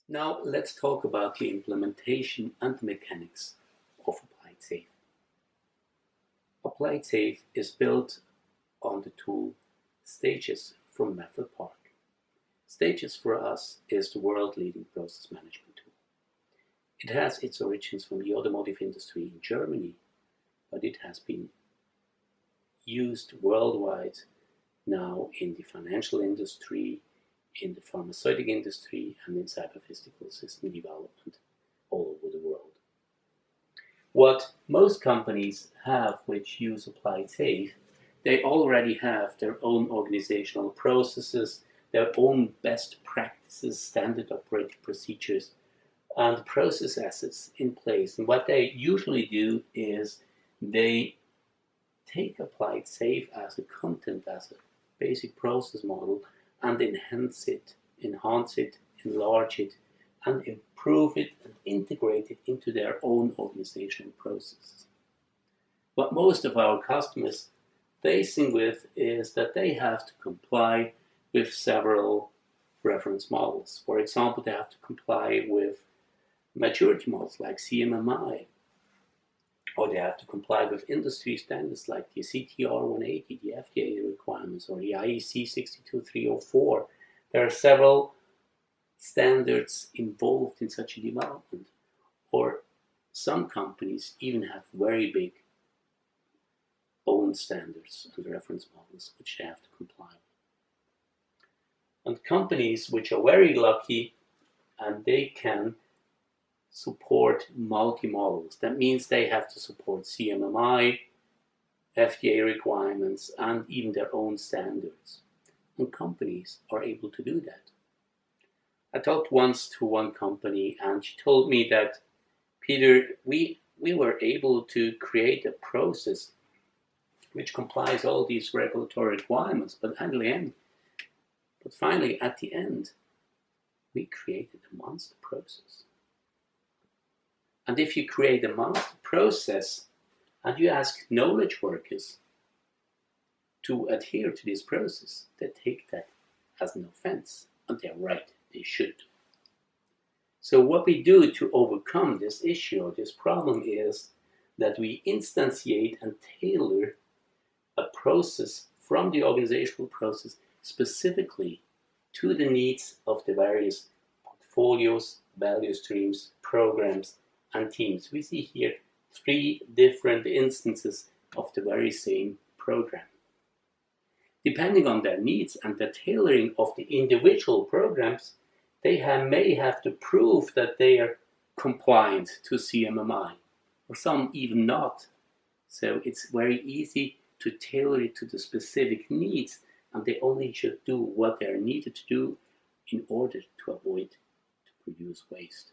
Now let's talk about the implementation and the mechanics of Applied Safe. Applied Safe is built on the tool Stages from Method Park. Stages for us is the world-leading process management tool. It has its origins from the automotive industry in Germany, but it has been used worldwide now in the financial industry, in the pharmaceutical industry, and in cyber-physical system development all over the world. What most companies have which use Applied Safe, they already have their own organizational processes, their own best practices, standard operating procedures, and process assets in place. And what they usually do is they take Applied Safe as a content, as a basic process model, and enhance it, enlarge it, and improve it and integrate it into their own organizational processes. What most of our customers facing with is that they have to comply with several reference models. For example, they have to comply with maturity models like CMMI, or they have to comply with industry standards like the CTR 180, the FDA requirements, or the IEC 62304. There are several standards involved in such a development, or some companies even have very big own standards and reference models which they have to comply with. And companies which are very lucky and they can support multi-models. That means they have to support CMMI, FDA requirements, and even their own standards. And companies are able to do that. I talked once to one company and she told me that, Peter, we were able to create a process which complies all these regulatory requirements, but finally at the end, we created a monster process. And if you create a master process and you ask knowledge workers to adhere to this process, they take that as an offense. And they're right, they should. So what we do to overcome this issue or this problem is that we instantiate and tailor a process from the organizational process specifically to the needs of the various portfolios, value streams, programs, and teams. We see here 3 different instances of the very same program. Depending on their needs and the tailoring of the individual programs, they may have to prove that they are compliant to CMMI, or some even not. So it's very easy to tailor it to the specific needs, and they only should do what they are needed to do in order to avoid to produce waste.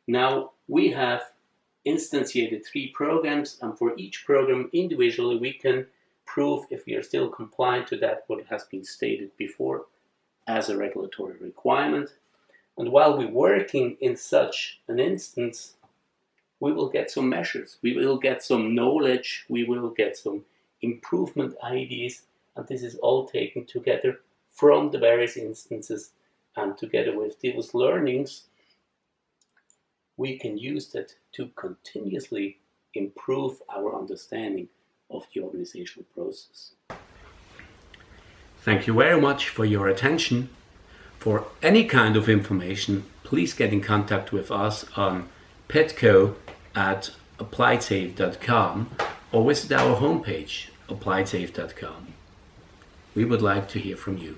Now we have instantiated 3 programs, and for each program individually we can prove if we are still compliant to that what has been stated before as a regulatory requirement. And while we're working in such an instance, we will get some measures, we will get some knowledge, we will get some improvement ideas, and this is all taken together from the various instances, and together with those learnings we can use that to continuously improve our understanding of the organizational process. Thank you very much for your attention. For any kind of information, please get in contact with us on PEDCO@appliedsafe.com or visit our homepage, appliedsafe.com. We would like to hear from you.